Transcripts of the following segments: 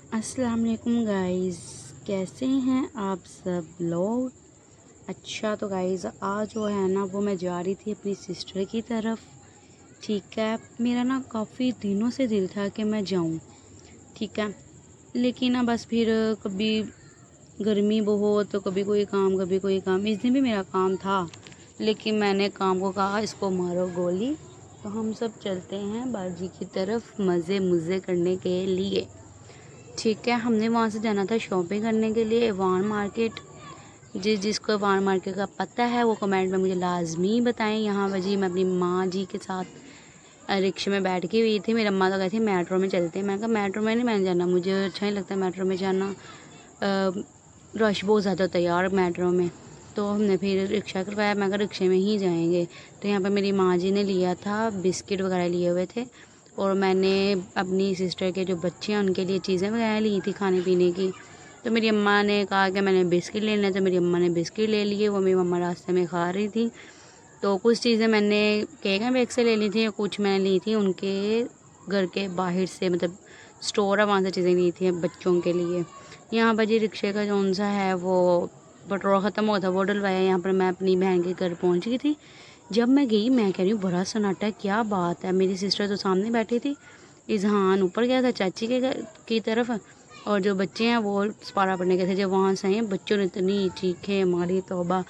अस्सलाम वालेकुम गाइस, कैसे हैं आप सब लोग। अच्छा तो गाइस आज जो है ना वो मैं जा रही थी अपनी सिस्टर की तरफ। ठीक है, मेरा ना काफ़ी दिनों से दिल था कि मैं जाऊं। ठीक है, लेकिन ना बस फिर कभी गर्मी बहुत तो कभी कोई काम। इस दिन भी मेरा काम था, लेकिन मैंने काम को कहा इसको मारो गोली। तो हम सब चलते हैं बाजी की तरफ मज़े मुज़े करने के लिए। ठीक है, हमने वहाँ से जाना था शॉपिंग करने के लिए वान मार्केट। जिसको वान मार्केट का पता है वो कमेंट में मुझे लाजमी बताएं। यहाँ वजी मैं अपनी माँ जी के साथ रिक्शे में बैठ के हुई थी। मेरी अम्मा तो कहती थी मेट्रो में चलते हैं। मैंने कहा मेट्रो में नहीं मैंने जाना, मुझे अच्छा नहीं लगता मेट्रो में जाना। रश बहुत ज़्यादा होता है यार मेट्रो में। तो हमने फिर रिक्शा करवाया, मैं कहा रिक्शे में ही जाएंगे। तो यहाँ पर मेरी माँ जी ने लिया था बिस्किट वगैरह लिए हुए थे, और मैंने अपनी सिस्टर के जो बच्चे हैं उनके लिए चीज़ें वगैरह ली थी खाने पीने की। तो मेरी अम्मा ने कहा कि मैंने बिस्किट लेना है, तो मेरी अम्मा ने बिस्किट ले लिए। वो मेरी मम्मा रास्ते में खा रही थी। तो कुछ चीज़ें मैंने केक है बैग से ले ली थी और कुछ मैंने ली थी उनके घर के बाहर से, मतलब स्टोर है वहाँ से चीज़ें ली थी बच्चों के लिए। यहाँ पर जी रिक्शे का जौन सा है वो पेट्रोल ख़त्म हो था, वो डलवाया। यहाँ पर मैं अपनी बहन के घर पहुँच गई थी। जब मैं गई मैं कह रही हूँ बड़ा सन्नाटा है, क्या बात है। मेरी सिस्टर तो सामने बैठी थी, इजहान ऊपर गया था चाची के घर की तरफ, और जो बच्चे हैं वो सपारा पढ़ने गए थे। जब वहाँ से आए बच्चों ने इतनी चीखें मारी तौबा।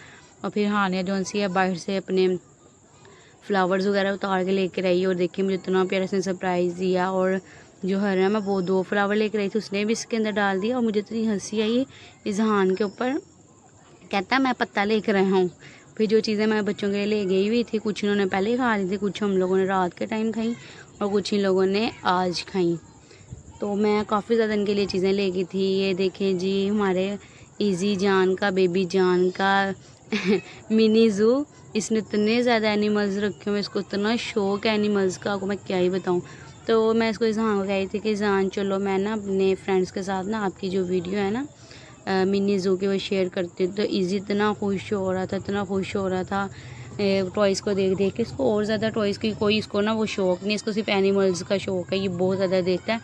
और फिर हानिया जौन सी है बाहर से अपने फ्लावर्स वगैरह उतार के लेकर आई, और देखिए मुझे इतना प्यारा से सरप्राइज़ दिया। और जो हर मैं वो 2 फ्लावर लेकर आई थी उसने भी इसके अंदर डाल दिया। और मुझे इतनी हंसी आई इजहान के ऊपर, कहता मैं पत्ता लेकर आया हूँ। फिर जो चीज़ें मैं बच्चों के लिए ले गई हुई थी कुछ इन्होंने पहले ही खा ली थी, कुछ हम लोगों ने रात के टाइम खाई और कुछ इन लोगों ने आज खाई। तो मैं काफ़ी ज़्यादा इनके लिए चीज़ें ले गई थी। ये देखें जी हमारे इजी जान का बेबी जान का मिनी ज़ू। इसने इतने ज़्यादा एनिमल्स रखे हुए, इसको इतना शौक है एनिमल्स का, आपको मैं क्या ही बताऊँ। तो मैं इसको इज़हान को कह रही थी कि इज़हान चलो मैं ना अपने फ्रेंड्स के साथ ना आपकी जो वीडियो है ना मिनी ज़ू की वो शेयर करती हूँ। तो इजी इतना खुश हो रहा था, इतना खुश हो रहा था टॉयज़ को देख देख के। इसको और ज़्यादा टॉयज़ की कोई इसको ना वो शौक़ नहीं, इसको सिर्फ एनिमल्स का शौक़ है, ये बहुत ज़्यादा देखता है।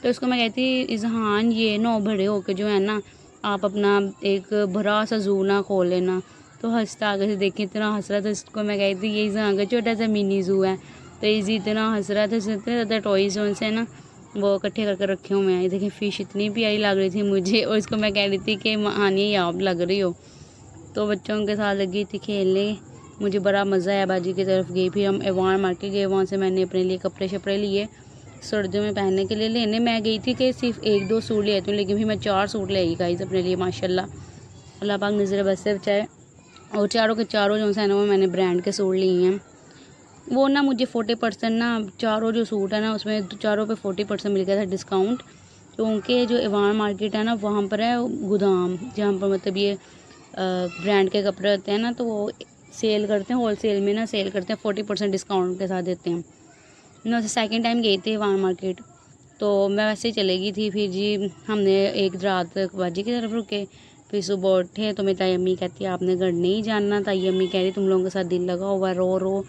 तो इसको मैं कहती इज़हान ये ना बड़े होकर जो है ना आप अपना एक बड़ा सा ज़ू ना खोल लेना। तो हंसता आगे से देखिए इतना हंस रहा था। इसको मैं कहती ये इज़हान का छोटा सा मिनी ज़ू है। तो इजी इतना हंस रहा था, इसने इतने ज़्यादा टॉयज़ उनसे ना वो इकट्ठे करके रखे हुए हैं। देखिए फ़िश इतनी प्यारी लग रही थी मुझे, और इसको मैं कह रही थी कि हानि आप लग रही हो। तो बच्चों के साथ लगी थी खेलने, मुझे बड़ा मज़ा आया। बाजी की तरफ गई, फिर हम एवान मार्केट गए, वहाँ से मैंने अपने लिए कपड़े शपड़े लिए सर्दियों में पहनने के लिए। लेने मैं गई थी कि सिर्फ 1-2 सूट ले आती हूँ, लेकिन फिर मैं 4 सूट ले आई गाइस अपने लिए माशाल्लाह। अल्लाह पाक नज़र बस से बचाए। और चारों के चारों जो है ना वो मैंने ब्रांड के सूट लिए हैं। वो ना मुझे 40% ना चारों जो सूट है ना उसमें चारों पे 40% मिल गया था डिस्काउंट। क्योंकि जो एवान मार्केट है ना वहाँ पर है गोदाम, जहाँ पर मतलब ये ब्रांड के कपड़े होते हैं ना, तो वो सेल करते हैं, होलसेल में ना सेल करते हैं, 40% डिस्काउंट के साथ देते हैं। मैं सेकंड टाइम गई थी एवान मार्केट, तो मैं वैसे ही चले गई थी। फिर जी हमने एक रात बाजी की तरफ रुके, फिर सुबह उठे तो मेरी ताई अम्मी कहती है आपने घर नहीं जाना। ताई अम्मी कह रही तुम लोगों के साथ दिल लगा हुआ रो रो,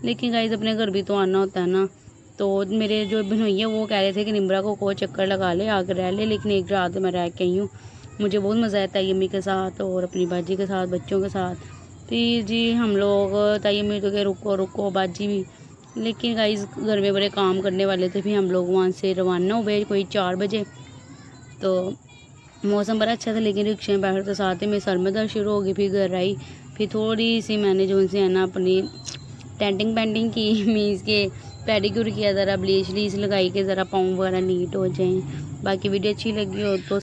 लेकिन गाइस अपने घर भी तो आना होता है ना। तो मेरे जो भनोइया वो कह रहे थे कि निम्रा को कोई चक्कर लगा ले आकर रह ले, लेकिन एक रात मैं रह के आई हूँ। मुझे बहुत मज़ा आया ताई अम्मी के साथ और अपनी बाजी के साथ बच्चों के साथ। फिर जी हम लोग ताई अम्मी तो कह रुको रुको बाजी भी, लेकिन गाइस घर में बड़े काम करने वाले थे। फिर हम लोग वहाँ से रवाना हुए कोई 4 बजे। तो मौसम बड़ा अच्छा था, लेकिन रिक्शे में बैठे तो साथ ही मेरे सर में दर्द शुरू हो गई। फिर घर आई, फिर थोड़ी सी मैंने जो उनसे है ना अपनी टेंटिंग पेंटिंग की मीन्स के पेडिक्योर किया, ज़रा ब्लीच व्लीच लगाई के ज़रा पाँव वगैरह नीट हो जाएं। बाकी वीडियो अच्छी लगी हो तो